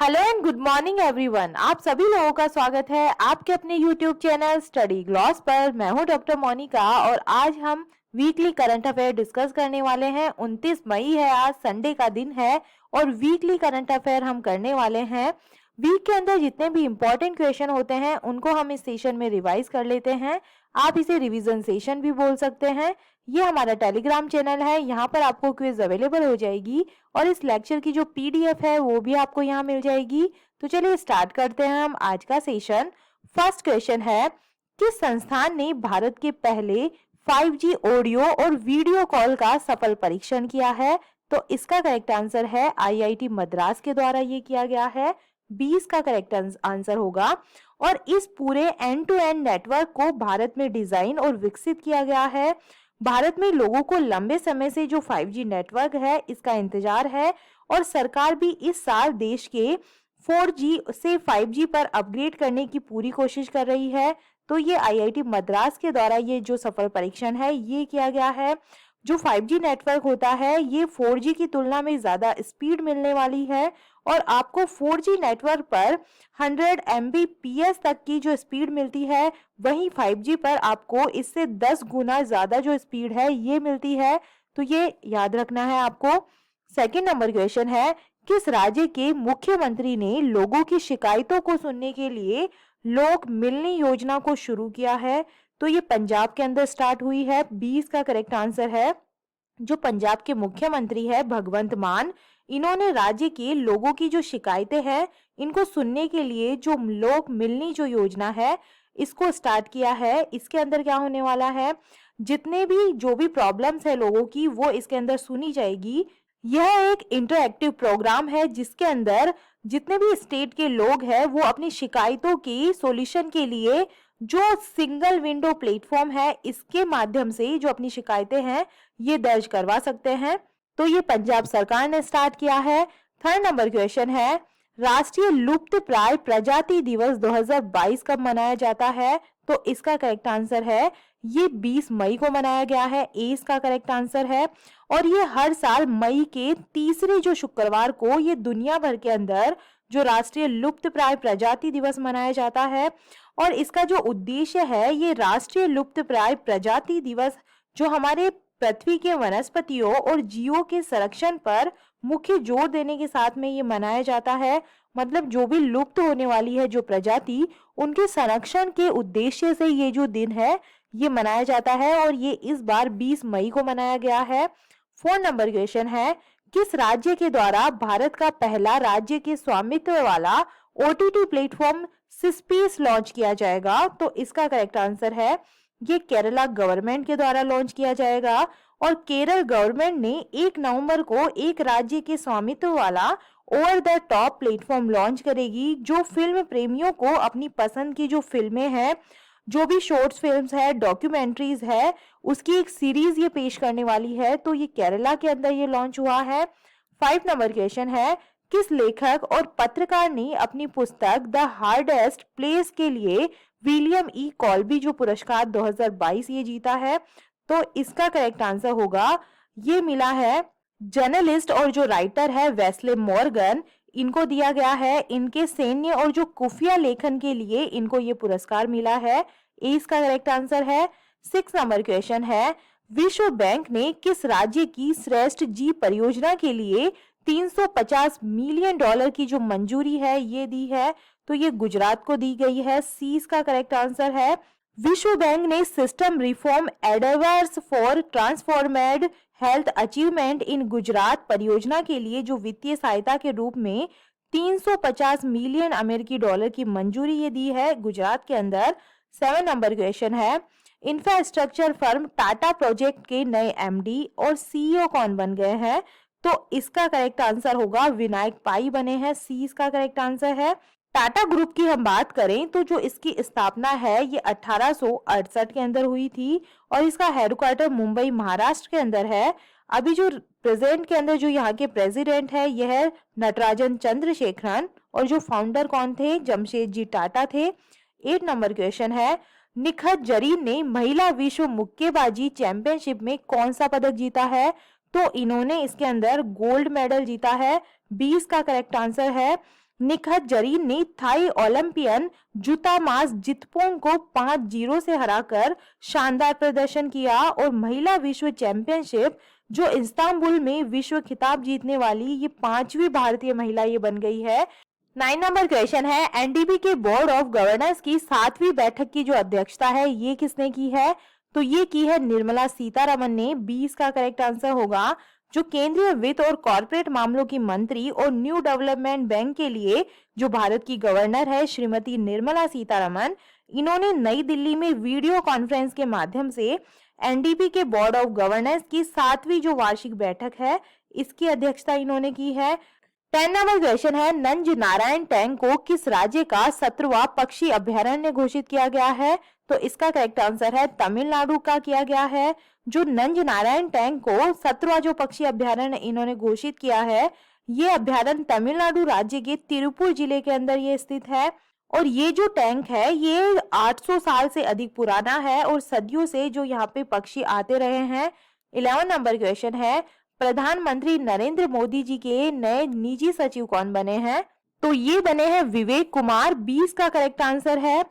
Hello and good morning everyone. आप सभी लोगों का स्वागत है आपके अपने यूट्यूब चैनल स्टडी ग्लॉस पर। मैं हूं डॉक्टर मोनिका और आज हम वीकली करंट अफेयर डिस्कस करने वाले हैं। 29 मई है, आज संडे का दिन है और वीकली करंट अफेयर हम करने वाले हैं। वीक के अंदर जितने भी इंपॉर्टेंट क्वेश्चन होते हैं उनको हम इस सेशन में रिवाइज कर लेते हैं। आप इसे रिवीजन सेशन भी बोल सकते हैं। ये हमारा टेलीग्राम चैनल है, यहाँ पर आपको क्विज अवेलेबल हो जाएगी और इस लेक्चर की जो पीडीएफ है वो भी आपको यहाँ मिल जाएगी। तो चलिए स्टार्ट करते हैं हम आज का सेशन। फर्स्ट क्वेश्चन है, किस संस्थान ने भारत के पहले 5G ऑडियो और वीडियो कॉल का सफल परीक्षण किया है? तो इसका करेक्ट आंसर है आईआईटी मद्रास के द्वारा ये किया गया है। 20 का करेक्ट आंसर होगा। और इस पूरे एंड टू एंड नेटवर्क को भारत में डिजाइन और विकसित किया गया है। भारत में लोगों को लंबे समय से जो 5G नेटवर्क है इसका इंतजार है और सरकार भी इस साल देश के 4G से 5G पर अपग्रेड करने की पूरी कोशिश कर रही है। तो ये आईआईटी मद्रास के द्वारा ये जो सफल परीक्षण है ये किया गया है। जो 5G नेटवर्क होता है ये 4G की तुलना में ज्यादा स्पीड मिलने वाली है और आपको 4G नेटवर्क पर 100 Mbps तक की जो स्पीड मिलती है, वहीं 5G पर आपको इससे 10 गुना ज्यादा जो स्पीड है ये मिलती है। तो ये याद रखना है आपको। सेकंड नंबर क्वेश्चन है, किस राज्य के मुख्यमंत्री ने लोगों की शिकायतों को सुनने के लिए लोक मिलनी योजना को शुरू किया है? तो ये पंजाब के अंदर स्टार्ट हुई है। 20 का करेक्ट आंसर है। जो पंजाब के मुख्यमंत्री है भगवंत मान, इन्होंने राज्य के लोगों की जो शिकायतें हैं इनको सुनने के लिए जो लोक मिलनी जो योजना है इसको स्टार्ट किया है। इसके अंदर क्या होने वाला है, जितने भी जो भी प्रॉब्लम्स है लोगों की वो इसके अंदर सुनी जाएगी। यह एक इंटरएक्टिव प्रोग्राम है जिसके अंदर जितने भी स्टेट के लोग हैं वो अपनी शिकायतों की सॉल्यूशन के लिए जो सिंगल विंडो प्लेटफॉर्म है इसके माध्यम से जो अपनी शिकायतें हैं ये दर्ज करवा सकते हैं। तो ये पंजाब सरकार ने स्टार्ट किया है। थर्ड नंबर क्वेश्चन है, राष्ट्रीय लुप्त प्राय प्रजाति दिवस 2022 कब मनाया जाता है? तो इसका करेक्ट आंसर है ये 20 मई को मनाया गया है। ए इसका करेक्ट आंसर है। और ये हर साल मई के तीसरे जो शुक्रवार को ये दुनिया भर के अंदर जो राष्ट्रीय लुप्त प्राय प्रजाति दिवस मनाया जाता है और इसका जो उद्देश्य है ये राष्ट्रीय लुप्त प्राय प्रजाति दिवस जो हमारे पृथ्वी के वनस्पतियों और जीवों के संरक्षण पर मुख्य जोर देने के साथ में ये मनाया जाता है। मतलब जो भी लुप्त होने वाली है जो प्रजाति उनके संरक्षण के उद्देश्य से ये जो दिन है ये मनाया जाता है और ये इस बार 20 मई को मनाया गया है। 4 नंबर क्वेश्चन है, किस राज्य के द्वारा भारत का पहला राज्य के स्वामित्व वाला ओटीटी प्लेटफॉर्म सिस्पेस लॉन्च किया जाएगा? तो इसका करेक्ट आंसर है ये केरला गवर्नमेंट के द्वारा लॉन्च किया जाएगा। और केरल गवर्नमेंट ने 1 नवंबर को एक राज्य के स्वामित्व वाला over the top platform launch करेगी जो फिल्म प्रेमियों को अपनी पसंद की जो फिल्में हैं, जो भी शॉर्ट्स फिल्म्स है, डॉक्यूमेंट्रीज है, उसकी एक सीरीज ये पेश करने वाली है। तो ये केरला के अंदर ये लॉन्च हुआ है। 5 नंबर क्वेश्चन है, किस लेखक और पत्रकार ने अपनी पुस्तक द हार्डेस्ट प्लेस के लिए विलियम ई कॉल्बी जो पुरस्कार 2022 ये जीता है? तो इसका करेक्ट आंसर होगा ये मिला है जर्नलिस्ट और जो राइटर है वेस्ले मॉर्गन, इनको दिया गया है। इनके सैन्य और जो खुफिया लेखन के लिए इनको ये पुरस्कार मिला है। ए इसका करेक्ट आंसर है। 6 नंबर क्वेश्चन है, विश्व बैंक ने किस राज्य की श्रेष्ठ जी परियोजना के लिए 350 मिलियन डॉलर की जो मंजूरी है ये दी है? तो ये गुजरात को दी गई है। सी इसका करेक्ट आंसर है। विश्व बैंक ने system reform adverse for transformed health achievement in Gujarat परियोजना के लिए जो वित्तीय सहायता के रूप में 350 मिलियन अमेरिकी डॉलर की मंजूरी ये दी है गुजरात के अंदर। 7 नंबर क्वेश्चन है, इंफ्रास्ट्रक्चर फर्म टाटा प्रोजेक्ट के नए एमडी और सीईओ कौन बन गए हैं? तो इसका करेक्ट आंसर होगा विनायक पाई बने हैं। सी इसका करेक्ट आंसर है। टाटा ग्रुप की हम बात करें तो जो इसकी स्थापना है ये 1868 के अंदर हुई थी और इसका हेडक्वार्टर मुंबई महाराष्ट्र के अंदर है। अभी जो प्रेजेंट के अंदर जो यहाँ के प्रेसिडेंट है यह है नटराजन चंद्रशेखरन और जो फाउंडर कौन थे? जमशेदजी टाटा थे। 8 नंबर क्वेश्चन है, निखत जरीन ने महिला विश्व मुक्केबाजी चैंपियनशिप में कौन सा पदक जीता है? तो इन्होंने इसके अंदर गोल्ड मेडल जीता है। 20 का करेक्ट आंसर है। निखत जरीन ने थाई ओलंपियन जुतामास जितपोंग को 5-0 से हराकर शानदार प्रदर्शन किया और महिला विश्व चैंपियनशिप जो इस्तांबुल में विश्व खिताब जीतने वाली ये 5वीं भारतीय महिला ये बन गई है। 9 नंबर क्वेश्चन है, एनडीबी के बोर्ड ऑफ गवर्नर्स की 7वीं बैठक की जो अध्यक्षता है ये किसने की है? तो ये की है निर्मला सीतारमन ने। 20 का करेक्ट आंसर होगा। जो केंद्रीय वित्त और कॉर्पोरेट मामलों की मंत्री और न्यू डेवलपमेंट बैंक के लिए जो भारत की गवर्नर है श्रीमती निर्मला सीतारमन, इन्होंने नई दिल्ली में वीडियो कॉन्फ्रेंस के माध्यम से एनडीबी के बोर्ड ऑफ गवर्नर्स की 7वीं जो वार्षिक बैठक है इसकी अध्यक्षता इन्होंने की है। 10 नंबर क्वेश्चन है, नंज नारायण टैंक को किस राज्य का 17वां पक्षी अभ्यारण्य घोषित किया गया है? तो इसका करेक्ट आंसर है तमिलनाडु का किया गया है। जो नंज नारायण टैंक को 17वां जो पक्षी अभ्यारण्य इन्होंने घोषित किया है, ये अभ्यारण्य तमिलनाडु राज्य के तिरुपुर जिले के अंदर ये स्थित है। और ये जो टैंक है ये 800 साल से अधिक पुराना है और सदियों से जो यहाँ पे पक्षी आते रहे हैं। 11 नंबर क्वेश्चन है, प्रधानमंत्री नरेंद्र मोदी जी के नए निजी सचिव कौन बने हैं? तो ये बने हैं विवेक कुमार। 20 का करेक्ट आंसर है।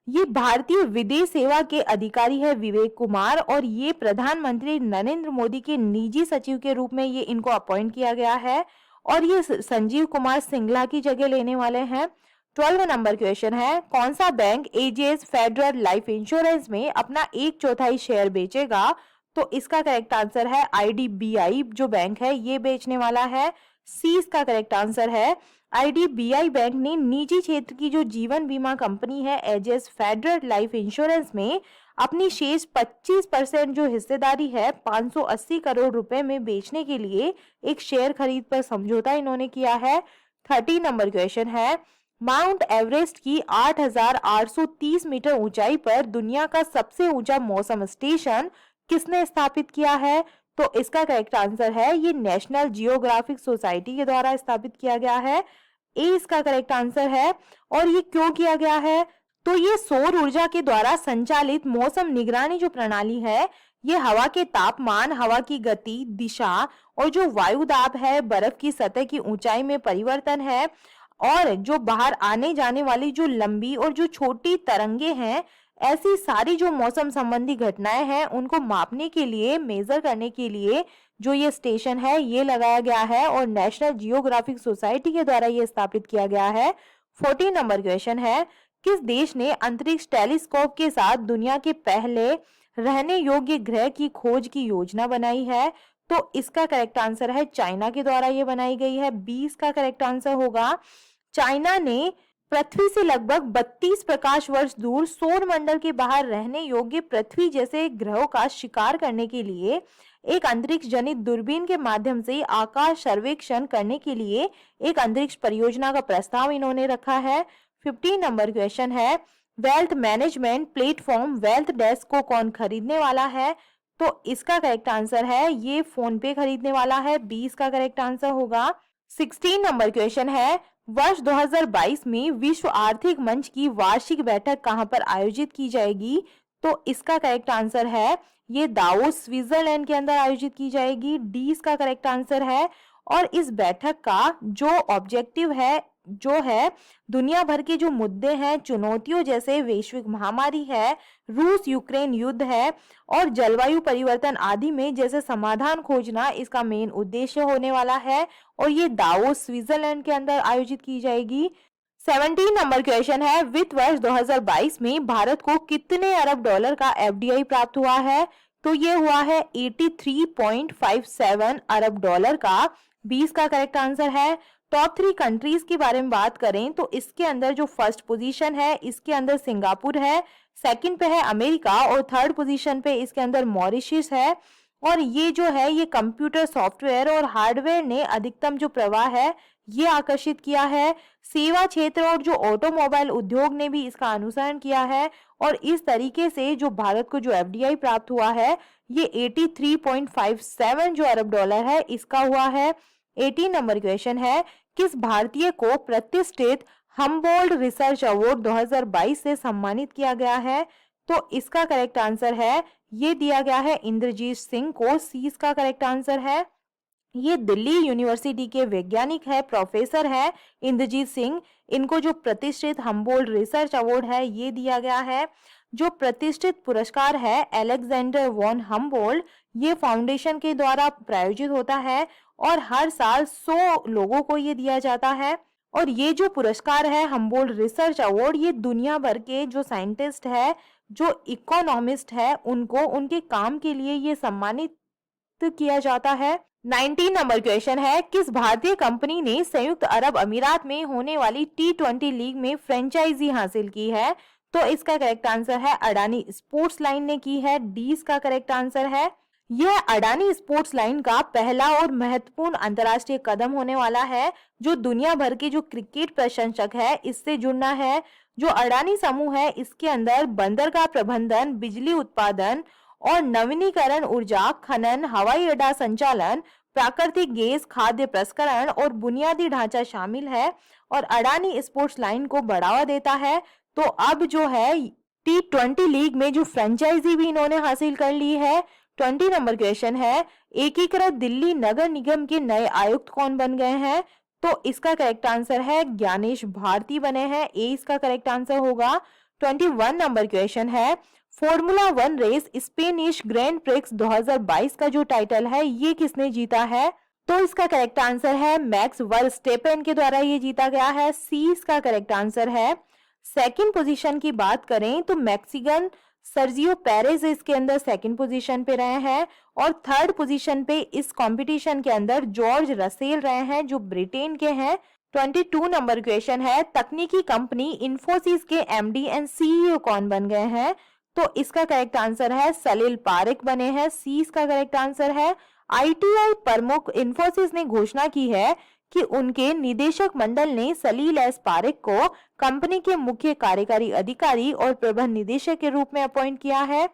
ये भारतीय विदेश सेवा के अधिकारी है विवेक कुमार और ये प्रधानमंत्री नरेंद्र मोदी के निजी सचिव के रूप में ये इनको अपॉइंट किया गया है और ये संजीव कुमार सिंगला की जगह लेने वाले हैं। 12 नंबर क्वेश्चन है, कौन सा bank AGS federal life insurance में अपना 1/4 शेयर बेचेगा? तो इसका करेक्ट आंसर है आईडीबीआई जो बैंक है ये बेचने वाला है। सी इसका करेक्ट आंसर है। आईडीबीआई बैंक ने निजी क्षेत्र की जो जीवन बीमा कंपनी है एजीएस फेडरल लाइफ इंश्योरेंस में अपनी शेष 25% जो हिस्सेदारी है 580 करोड़ रुपए में बेचने के लिए एक शेयर खरीद पर समझौता इन्होंने किया है। 30 नंबर क्वेश्चन है, माउंट एवरेस्ट की 8,830 मीटर ऊंचाई पर दुनिया का सबसे ऊंचा मौसम स्टेशन किसने स्थापित किया है? तो इसका करेक्ट आंसर है ये नेशनल जियोग्राफिक सोसाइटी के द्वारा स्थापित किया गया है। ए इसका करेक्ट आंसर है। और ये क्यों किया गया है? तो ये सौर ऊर्जा के द्वारा संचालित मौसम निगरानी जो प्रणाली है ये हवा के तापमान, हवा की गति, दिशा और जो वायु दाब है, बर्फ की सतह की ऊंचाई में परिवर्तन है और जो बाहर आने जाने वाली जो लंबी और जो छोटी तरंगे हैं, ऐसी सारी जो मौसम संबंधी घटनाएं हैं उनको मापने के लिए, मेजर करने के लिए जो ये स्टेशन है ये लगाया गया है और नेशनल जियोग्राफिक सोसाइटी के द्वारा ये स्थापित किया गया है। 14 नंबर क्वेश्चन है, किस देश ने अंतरिक्ष टेलीस्कोप के साथ दुनिया के पहले रहने योग्य ग्रह की खोज की योजना बनाई है? तो इसका करेक्ट आंसर है चाइना के द्वारा ये बनाई गई है। 20 का करेक्ट आंसर होगा। चाइना ने पृथ्वी से लगभग 32 प्रकाश वर्ष दूर सौर मंडल के बाहर रहने योग्य पृथ्वी जैसे ग्रहों का शिकार करने के लिए एक अंतरिक्ष जनित दूरबीन के माध्यम से आकाश सर्वेक्षण करने के लिए एक अंतरिक्ष परियोजना का प्रस्ताव इन्होंने रखा है। 15 नंबर क्वेश्चन है, wealth management platform wealth desk को कौन खरीदने वाला है? तो इसका करेक्ट आंसर है ये फोन पे खरीदने वाला है। 20 का करेक्ट आंसर होगा। 16 नंबर क्वेश्चन है, वर्ष 2022 में विश्व आर्थिक मंच की वार्षिक बैठक कहां पर आयोजित की जाएगी? तो इसका करेक्ट आंसर है ये दावोस स्विट्जरलैंड के अंदर आयोजित की जाएगी। डी इसका करेक्ट आंसर है। और इस बैठक का जो ऑब्जेक्टिव है जो है दुनिया भर के जो मुद्दे हैं, चुनौतियों जैसे वैश्विक महामारी है, रूस यूक्रेन युद्ध है और जलवायु परिवर्तन आदि में जैसे समाधान खोजना इसका मेन उद्देश्य होने वाला है और ये दावोस स्विट्जरलैंड के अंदर आयोजित की जाएगी। 17 नंबर क्वेश्चन है, वित्त वर्ष 2022 में भारत को कितने अरब डॉलर का एफडीआई प्राप्त हुआ है? तो ये हुआ है 83.57 अरब डॉलर का। 20 का करेक्ट आंसर है। टॉप 3 कंट्रीज के बारे में बात करें तो इसके अंदर जो फर्स्ट पोजीशन है इसके अंदर सिंगापुर है, सेकंड पे है अमेरिका और थर्ड पोजीशन पे इसके अंदर मॉरिशस है। और ये जो है ये कंप्यूटर सॉफ्टवेयर और हार्डवेयर ने अधिकतम जो प्रवाह है ये आकर्षित किया है। सेवा क्षेत्र और जो ऑटोमोबाइल उद्योग ने भी इसका अनुसरण किया है और इस तरीके से जो भारत को जो एफडीआई प्राप्त हुआ है ये 83.57 जो अरब डॉलर है इसका हुआ है। 18 नंबर क्वेश्चन है, किस भारतीय को प्रतिष्ठित हम्बोल्ट रिसर्च अवार्ड 2022 से सम्मानित किया गया है? तो इसका करेक्ट आंसर है ये दिया गया है इंद्रजीत सिंह को। सी इसका करेक्ट आंसर है। ये दिल्ली यूनिवर्सिटी के वैज्ञानिक है, प्रोफेसर है इंद्रजीत सिंह। इनको जो प्रतिष्ठित हम्बोल्ट रिसर्च अवार्ड है ये दिया गया है। जो प्रतिष्ठित पुरस्कार है अलेक्जेंडर वॉन हम्बोल्ट, ये फाउंडेशन के द्वारा प्रायोजित होता है और हर साल 100 लोगों को ये दिया जाता है। और ये जो पुरस्कार है हम्बोल्ट रिसर्च अवार्ड, ये दुनिया भर के जो साइंटिस्ट है, जो इकोनॉमिस्ट है, उनको उनके काम के लिए ये सम्मानित किया जाता है। 19 नंबर क्वेश्चन है, किस भारतीय कंपनी ने संयुक्त अरब अमीरात में होने वाली T20 लीग में फ्रेंचाइजी हासिल की है? तो इसका करेक्ट आंसर है अडानी स्पोर्ट्स लाइन ने की है। डी इसका करेक्ट आंसर है। यह अडानी स्पोर्ट्स लाइन का पहला और महत्वपूर्ण अंतर्राष्ट्रीय कदम होने वाला है, जो दुनिया भर के जो क्रिकेट प्रशंसक है इससे जुड़ना है। जो अडानी समूह है इसके अंदर बंदरगाह प्रबंधन, बिजली उत्पादन और नवीनीकरण ऊर्जा, खनन, हवाई अड्डा संचालन, प्राकृतिक गैस, खाद्य प्रसंस्करण और बुनियादी ढांचा शामिल है और अडानी स्पोर्ट्स लाइन को बढ़ावा देता है। तो अब जो है T20 लीग में जो फ्रेंचाइजी भी इन्होंने हासिल कर ली है। 20 नंबर क्वेश्चन है, एकीकृत दिल्ली नगर निगम के नए आयुक्त कौन बन गए हैं? तो इसका करेक्ट आंसर है ज्ञानेश भारती बने हैं। ए इसका करेक्ट आंसर होगा। 21 नंबर क्वेश्चन है, formula 1 race Spanish grand prix 2022 का जो टाइटल है ये किसने जीता है? तो इसका करेक्ट आंसर है मैक्स वर्स्टेपेन के द्वारा ये जीता गया है। सी इसका करेक्ट आंसर है। सेकंड पोजीशन की बात करें तो मैक्सिकन सर्जियो पेरेज इसके अंदर सेकंड पोजीशन पे रहे हैं और थर्ड पोजीशन पे इस कंपटीशन के अंदर जॉर्ज रसेल रहे हैं जो ब्रिटेन के हैं। 22 नंबर क्वेश्चन है, तकनीकी कंपनी इंफोसिस के एमडी एंड सीईओ कौन बन गए हैं? तो इसका करेक्ट आंसर है सलील पारेख बने हैं। सी इसका करेक्ट आंसर है। आईटीआई प्रमुख इंफोसिस ने घोषणा की है कि उनके निदेशक मंडल ने सलील एस पारेख को कंपनी के मुख्य कार्यकारी अधिकारी और प्रबंध निदेशक के रूप में अपॉइंट किया है।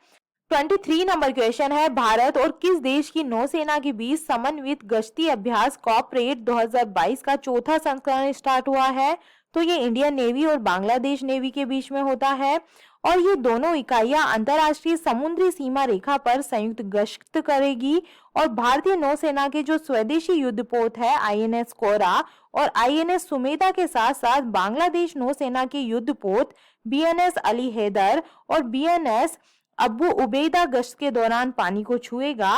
23 नंबर क्वेश्चन है, भारत और किस देश की नौसेना के बीच समन्वित गश्ती अभ्यास कॉर्पोरेट 2022 का चौथा संस्करण स्टार्ट हुआ है? तो ये इंडियन नेवी और बांग्लादेश नेवी के बीच में होता है और ये दोनों इकाइयां अंतरराष्ट्रीय समुद्री सीमा रेखा पर संयुक्त गश्त करेगी और भारतीय नौसेना के जो स्वदेशी युद्धपोत है आईएनएस कोरा और आईएनएस सुमेधा के साथ साथ बांग्लादेश नौसेना के युद्धपोत बीएनएस अली हैदर और बीएनएस अबू उबैदा गश्त के दौरान पानी को छुएगा।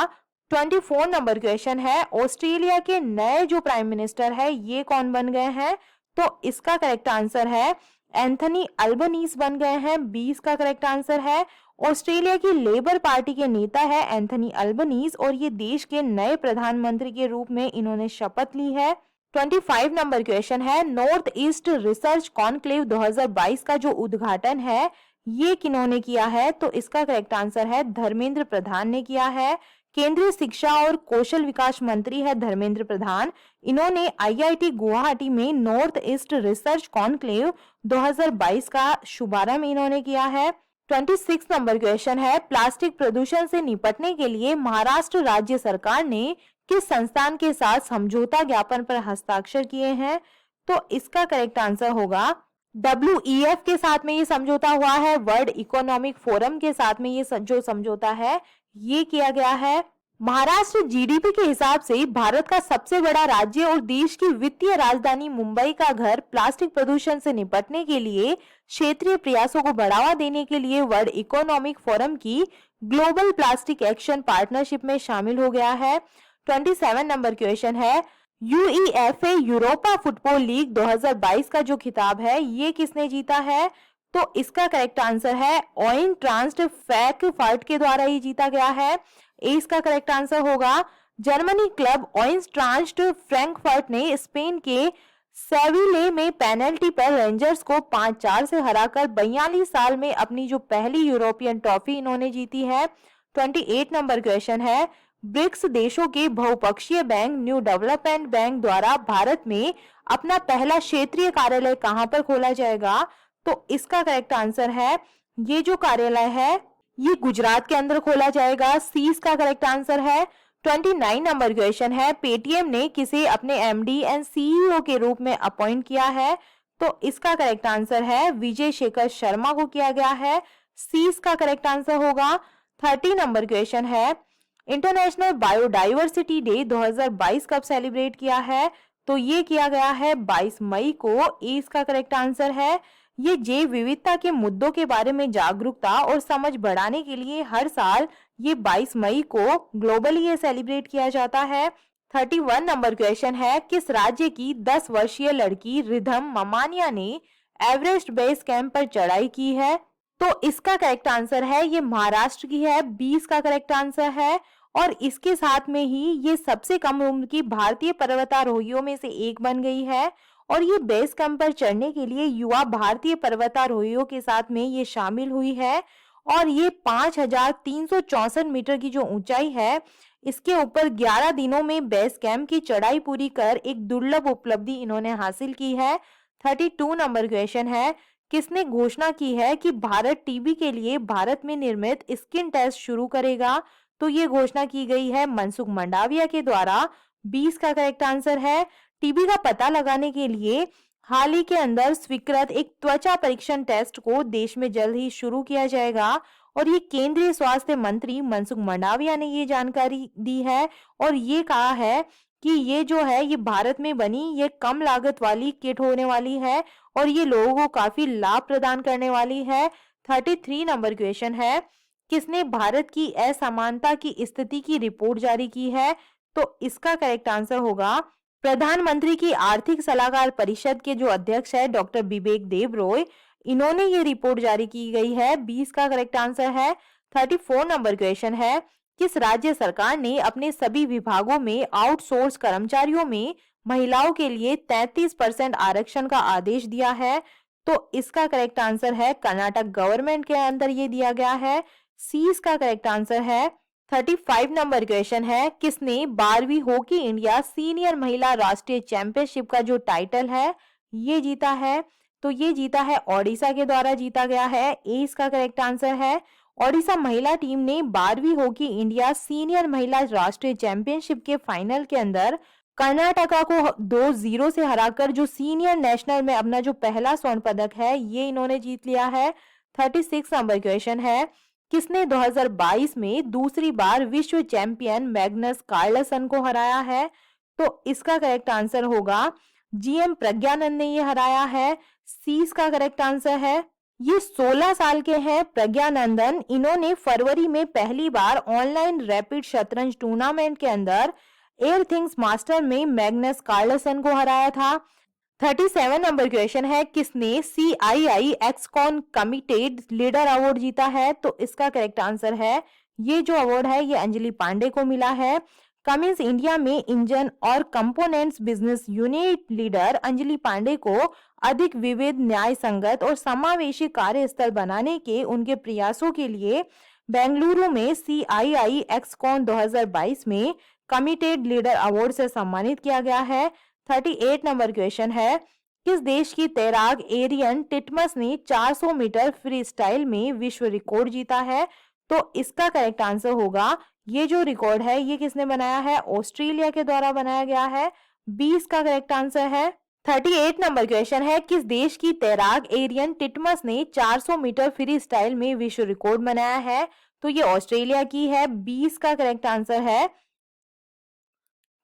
24 नंबर क्वेश्चन है, ऑस्ट्रेलिया के नए जो प्राइम मिनिस्टर है ये कौन बन गए हैं? तो इसका करेक्ट आंसर है एंथनी अल्बनीज बन गए हैं। 20 का करेक्ट आंसर है। ऑस्ट्रेलिया की लेबर पार्टी के नेता है एंथनी अल्बनीज और ये देश के नए प्रधानमंत्री के रूप में इन्होंने शपथ ली है। 25 नंबर क्वेश्चन है, नॉर्थ ईस्ट रिसर्च कॉन्क्लेव 2022 का जो उद्घाटन है ये किन्होंने किया है? तो इसका करेक्ट आंसर है धर्मेंद्र प्रधान ने किया है। केंद्रीय शिक्षा और कौशल विकास मंत्री है धर्मेंद्र प्रधान। इन्होंने आईआईटी गुवाहाटी में नॉर्थ ईस्ट रिसर्च कॉन्क्लेव 2022 का शुभारंभ इन्होंने किया है। 26 नंबर क्वेश्चन है, प्लास्टिक प्रदूषण से निपटने के लिए महाराष्ट्र राज्य सरकार ने किस संस्थान के साथ समझौता ज्ञापन पर हस्ताक्षर किए हैं? तो इसका करेक्ट आंसर होगा WEF के साथ में ये समझौता हुआ है। वर्ल्ड इकोनॉमिक फोरम के साथ में ये जो समझौता है ये किया गया है। महाराष्ट्र जीडीपी के हिसाब से भारत का सबसे बड़ा राज्य और देश की वित्तीय राजधानी मुंबई का घर प्लास्टिक प्रदूषण से निपटने के लिए क्षेत्रीय प्रयासों को बढ़ावा देने के लिए वर्ल्ड इकोनॉमिक फोरम की ग्लोबल प्लास्टिक एक्शन पार्टनरशिप में शामिल हो गया है। 27 नंबर क्वेश्चन है, यूईएफए यूरोपा फुटबॉल लीग 2022 का जो खिताब है ये किसने जीता है? तो इसका करेक्ट आंसर है ऑइंट्रास्ट फ्रैंकफर्ट के द्वारा ये जीता गया है। इसका करेक्ट आंसर होगा जर्मनी क्लब ऑइंट्रास्ट फ्रैंकफर्ट ने स्पेन के सेविले में पेनल्टी पर रेंजर्स को 5-4 से हराकर 42 साल में अपनी जो पहली यूरोपियन ट्रॉफी इन्होंने जीती है। 28 नंबर क्वेश्चन है, ब्रिक्स देशों के बहुपक्षीय बैंक न्यू डेवलपमेंट बैंक द्वारा भारत में अपना पहला क्षेत्रीय कार्यालय कहां पर खोला जाएगा? तो इसका करेक्ट आंसर है ये जो कार्यालय है ये गुजरात के अंदर खोला जाएगा। सी इसका करेक्ट आंसर है। 29 नंबर क्वेश्चन है, पेटीएम ने किसे अपने एमडी एंड सीईओ के रूप में अपॉइंट किया है? तो इसका करेक्ट आंसर है विजय शेखर शर्मा को किया गया है। सी इसका करेक्ट आंसर होगा। 30 नंबर क्वेश्चन है, इंटरनेशनल बायोडाइवर्सिटी डे 2022 कब सेलिब्रेट किया है? तो ये किया गया है 22 मई को। ए इसका करेक्ट आंसर है। ये जैव विविधता के मुद्दों के बारे में जागरूकता और समझ बढ़ाने के लिए हर साल ये 22 मई को ग्लोबली ये सेलिब्रेट किया जाता है। 31 नंबर क्वेश्चन है, किस राज्य की 10 वर्षीय लड़की रिधम ममानिया ने एवरेस्ट बेस कैंप पर चढ़ाई की है? तो इसका करेक्ट आंसर है ये महाराष्ट्र की है। 20 का करेक्ट आंसर है। और इसके साथ में ही ये सबसे कम उम्र की भारतीय पर्वतारोहियों में से एक बन गई है। और ये बेस कैंप पर चढ़ने के लिए युवा भारतीय पर्वतारोहियों के साथ में ये शामिल हुई है। और ये 5,364 मीटर की जो ऊंचाई है, इसके ऊपर 11 दिनों में बेस कैंप की चढ़ाई पूरी कर एक दुर्लभ उपलब्धि इन्होंने हासिल की है। 32 नंबर क्वेश्चन है, किसने घोषणा की है कि भारत टीबी के लिए भारत में निर्मित स्किन टेस्ट शुरू करेगा? तो ये घोषणा की गई है मनसुख मंडाविया के द्वारा। 20 का करेक्ट आंसर है। टीबी का पता लगाने के लिए हाल ही के अंदर स्वीकृत एक त्वचा परीक्षण टेस्ट को देश में जल्द ही शुरू किया जाएगा। और ये केंद्रीय स्वास्थ्य मंत्री मनसुख मंडाविया ने ये जानकारी दी है। और ये कहा है कि ये जो है ये भारत में बनी ये कम लागत वाली किट होने वाली है और ये लोगों को काफी लाभ प्रदान करने वाली है। 33 नंबर क्वेश्चन है, किसने भारत की असमानता की स्थिति की रिपोर्ट जारी की है? तो इसका करेक्ट आंसर होगा प्रधानमंत्री की आर्थिक सलाहकार परिषद के जो अध्यक्ष है डॉक्टर बिबेक देबरॉय, इन्होंने ये रिपोर्ट जारी की गई है। 20 का करेक्ट आंसर है। 34 नंबर क्वेश्चन है, किस राज्य सरकार ने अपने सभी विभागों में आउटसोर्स कर्मचारियों में महिलाओं के लिए 33% आरक्षण का आदेश दिया है? तो इसका करेक्ट आंसर है कर्नाटक गवर्नमेंट के अंदर ये दिया गया है। सी इसका करेक्ट आंसर है। 35 नंबर क्वेश्चन है, किसने 12वीं हॉकी इंडिया सीनियर महिला राष्ट्रीय चैंपियनशिप का जो टाइटल है ये जीता है? तो ये जीता है ओडिशा के द्वारा जीता गया है। ए इसका करेक्ट आंसर है। ओडिशा महिला टीम ने 12वीं हॉकी इंडिया सीनियर महिला राष्ट्रीय चैंपियनशिप के फाइनल के अंदर कर्नाटका को 2-0 से हराकर जो सीनियर नेशनल में अपना जो पहला स्वर्ण पदक है ये इन्होंने जीत लिया है। 36 नंबर क्वेश्चन है, किसने 2022 में दूसरी बार विश्व चैंपियन मैग्नस कार्लसन को हराया है? तो इसका करेक्ट आंसर होगा जीएम प्रज्ञानंद ने ये हराया है। सी इसका करेक्ट आंसर है। ये 16 साल के हैं प्रज्ञानंदन। इन्होंने फरवरी में पहली बार ऑनलाइन रैपिड शतरंज टूर्नामेंट के अंदर एयर थिंग्स मास्टर में मैग्नस कार्लसन को हराया था। 37 नंबर क्वेश्चन है, किसने CII Excon committed leader award जीता है? तो इसका करेक्ट आंसर है ये जो अवार्ड है ये अंजलि पांडे को मिला है। कमिंस इंडिया में इंजन और components business unit leader Anjali Pandey को अधिक विविध, न्याय संगत और समावेशी कार्यस्थल बनाने के उनके प्रयासों के लिए बेंगलुरु में CII एक्सकॉन 2022 में कमिटेड लीडर अवार्ड से सम्मानित किया गया है। 38 नंबर क्वेश्चन है, किस देश की तैराक एरियन टिटमस ने 400 मीटर फ्री स्टाइल में विश्व रिकॉर्ड जीता है? तो इसका करेक्ट आंसर होगा ये जो रिकॉर्ड है ये किसने बनाया है? ऑस्ट्रेलिया के द्वारा बनाया गया है। 20 का करेक्ट आंसर है। 38 नंबर क्वेश्चन है, किस देश की तैराक एरियन टिटमस ने 400 मीटर फ्री स्टाइल में विश्व रिकॉर्ड बनाया है? तो ये ऑस्ट्रेलिया की है। 20 का करेक्ट आंसर है।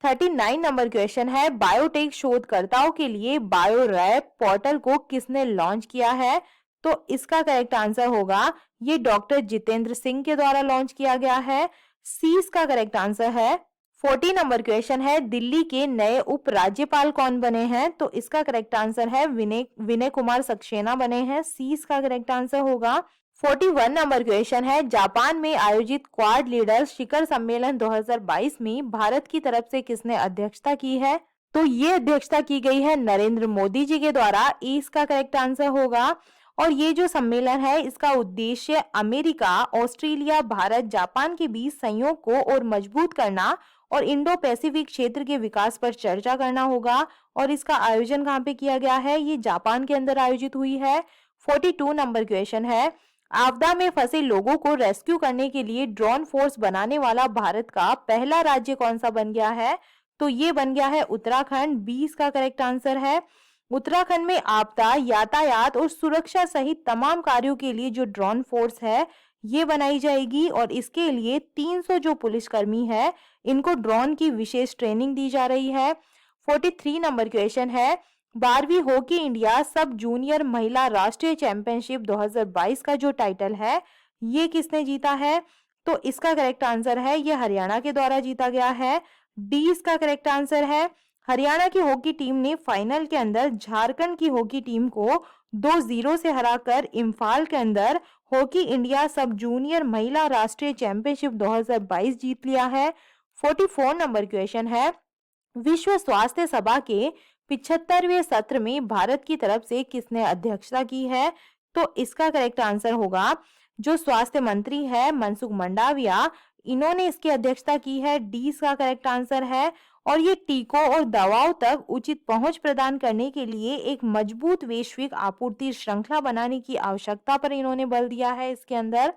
39 नंबर क्वेश्चन है, बायोटेक शोधकर्ताओं के लिए बायोरैप पोर्टल को किसने लॉन्च किया है? तो इसका करेक्ट आंसर होगा ये डॉक्टर जितेंद्र सिंह के द्वारा लॉन्च किया गया है। सी इसका करेक्ट आंसर है। 40 नंबर क्वेश्चन है, दिल्ली के नए उप राज्यपाल कौन बने हैं? तो इसका करेक्ट आंसर है विनय कुमार सक्सेना बने हैं। सी इसका करेक्ट आंसर होगा। 41 नंबर क्वेश्चन है, जापान में आयोजित क्वाड लीडर्स शिखर सम्मेलन 2022 में भारत की तरफ से किसने अध्यक्षता की है? तो ये अध्यक्षता की गई है नरेंद्र मोदी जी के द्वारा। ई इसका करेक्ट आंसर होगा। और ये जो सम्मेलन है इसका उद्देश्य अमेरिका, ऑस्ट्रेलिया, भारत, जापान के बीच सहयोग को और मजबूत करना और इंडो पैसिफिक क्षेत्र के विकास पर चर्चा करना होगा। और इसका आयोजन कहाँ पे किया गया है? ये जापान के अंदर आयोजित हुई है। 42 नंबर क्वेश्चन है, आपदा में फंसे लोगों को रेस्क्यू करने के लिए ड्रोन फोर्स बनाने वाला भारत का पहला राज्य कौन सा बन गया है? तो ये बन गया है उत्तराखंड। 20 का करेक्ट आंसर है। उत्तराखंड में आपदा, यातायात और सुरक्षा सहित तमाम कार्यों के लिए जो ड्रोन फोर्स है ये बनाई जाएगी और इसके लिए 300 जो पुलिसकर्मी है इनको ड्रोन की विशेष ट्रेनिंग दी जा रही है। 43 नंबर क्वेश्चन है, 12वीं हॉकी इंडिया सब जूनियर महिला राष्ट्रीय चैंपियनशिप 2022 का जो टाइटल है ये किसने जीता है? तो इसका करेक्ट आंसर है ये हरियाणा के द्वारा जीता गया है। डी इसका करेक्ट आंसर है। हरियाणा की हॉकी टीम ने फाइनल के अंदर झारखंड की हॉकी टीम को 2-0 से हराकर इम्फाल के अंदर हॉकी इंडिया सब जूनियर महिला राष्ट्रीय चैंपियनशिप 2022 जीत लिया है। 44 नंबर क्वेश्चन है, विश्व स्वास्थ्य सभा के 75वें सत्र में भारत की तरफ से किसने अध्यक्षता की है? तो इसका करेक्ट आंसर होगा जो स्वास्थ्य मंत्री है मनसुख मंडाविया, इन्होंने इसकी अध्यक्षता की है। डी इसका करेक्ट आंसर है। और ये टीकों और दवाओं तक उचित पहुंच प्रदान करने के लिए एक मजबूत वैश्विक आपूर्ति श्रृंखला बनाने की आवश्यकता पर इन्होंने बल दिया है इसके अंदर।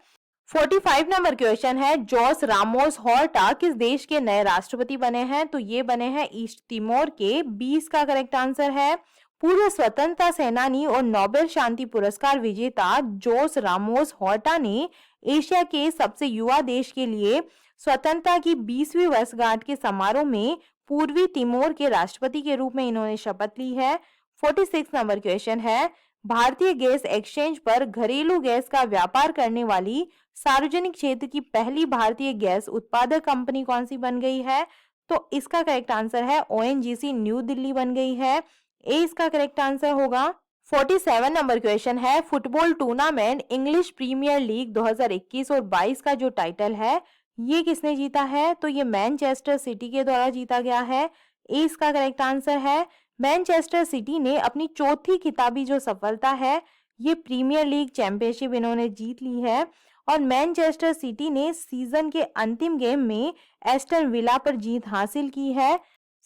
45 नंबर क्वेश्चन है, जोस रामोस हॉर्टा किस देश के नए राष्ट्रपति बने हैं? तो ये बने हैं ईस्ट तिमोर के। 20 का करेक्ट आंसर है। पूर्व स्वतंत्रता सेनानी और नोबेल शांति पुरस्कार विजेता जोस रामोस हॉर्टा ने एशिया के सबसे युवा देश के लिए स्वतंत्रता की 20वीं वर्षगांठ के समारोह में पूर्वी तिमोर के राष्ट्रपति के रूप में इन्होंने शपथ ली है। 46 नंबर क्वेश्चन है, भारतीय गैस एक्सचेंज पर घरेलू गैस का व्यापार करने वाली सार्वजनिक क्षेत्र की पहली भारतीय गैस उत्पादक कंपनी कौन सी बन गई है? तो इसका करेक्ट आंसर है ओएनजीसी न्यू दिल्ली बन गई है। ए इसका करेक्ट आंसर होगा। 47 नंबर क्वेश्चन है, football tournament English premier league 2021 और 22 का जो टाइटल है ये किसने जीता है? तो ये मैनचेस्टर सिटी के द्वारा जीता गया है। ए इसका करेक्ट आंसर है। मैनचेस्टर सिटी ने अपनी चौथी खिताबी जो सफलता है ये प्रीमियर लीग चैंपियनशिप इन्होंने जीत ली है। और मैनचेस्टर सिटी ने सीजन के अंतिम गेम में एस्टन विला पर जीत हासिल की है।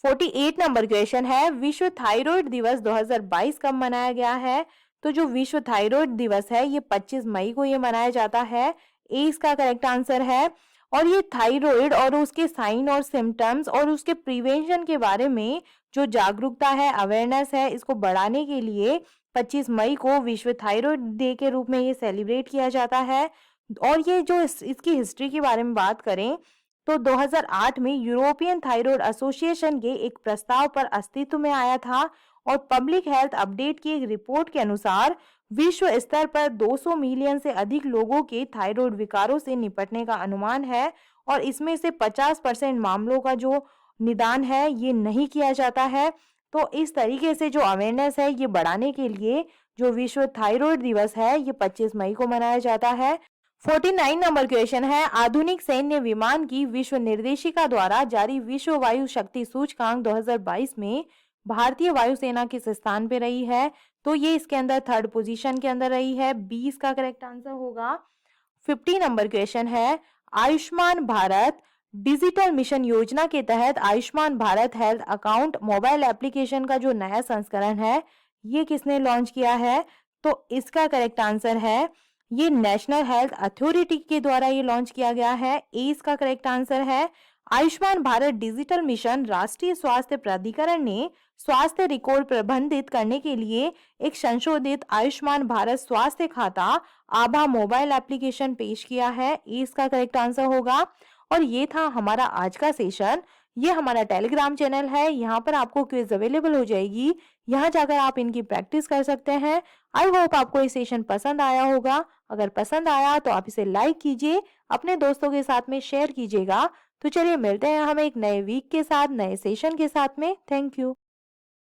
48 नंबर क्वेश्चन है, विश्व थायराइड दिवस 2022 कब मनाया गया है? तो जो विश्व थायराइड दिवस है ये 25 मई को ये मनाया जाता है। ए इसका करेक्ट आंसर है। और ये थायराइड और उसके साइन और सिम्टम्स और उसके प्रिवेंशन के बारे में जो जागरूकता है, अवेयरनेस है, इसको बढ़ाने के लिए 25 मई को विश्व थायराइड डे के रूप में ये सेलिब्रेट किया जाता है। और ये जो इसकी हिस्ट्री के बारे में बात करें तो 2008 में यूरोपियन थायराइड एसोसिएशन के एक प्रस्ताव पर अस्तित्व में आया था और पब्लिक हेल्थ अपडेट की एक रिपोर्ट के अनुसार विश्व स्तर पर 200 मिलियन से अधिक लोगों के थायराइड विकारों से निपटने का अनुमान है और इसमें से 50% मामलों का जो निदान है ये नहीं किया जाता है। तो इस तरीके से जो अवेयरनेस है ये बढ़ाने के लिए जो विश्व थायराइड दिवस है ये 25 मई को मनाया जाता है। 49 नंबर क्वेश्चन है, आधुनिक सैन्य विमान की विश्व निर्देशिका द्वारा जारी विश्व वायु शक्ति सूचकांक 2022 में भारतीय वायुसेना किस स्थान पे रही है? तो ये इसके अंदर थर्ड पोजीशन के अंदर रही है। 20 का करेक्ट आंसर होगा। 50 नंबर क्वेश्चन है, आयुष्मान भारत डिजिटल मिशन योजना के तहत Ayushman Bharat health account mobile application का जो नया संस्करण है ये किसने लॉन्च किया है? तो इसका करेक्ट आंसर है ये नेशनल हेल्थ अथॉरिटी के द्वारा ये लॉन्च किया गया है। ए इसका करेक्ट आंसर है। आयुष्मान भारत डिजिटल मिशन राष्ट्रीय स्वास्थ्य प्राधिकरण ने स्वास्थ्य रिकॉर्ड प्रबंधित करने के लिए एक संशोधित आयुष्मान भारत स्वास्थ्य खाता आभा मोबाइल एप्लीकेशन पेश किया है। ए इसका करेक्ट आंसर होगा। और ये था हमारा आज का सेशन। ये हमारा टेलीग्राम चैनल है, यहाँ पर आपको क्विज अवेलेबल हो जाएगी, यहाँ जाकर आप इनकी प्रैक्टिस कर सकते हैं। आई होप आपको ये सेशन पसंद आया होगा। अगर पसंद आया तो आप इसे लाइक कीजिए, अपने दोस्तों के साथ में शेयर कीजिएगा। तो चलिए मिलते हैं हम एक नए वीक के साथ, नए सेशन के साथ में। Thank you.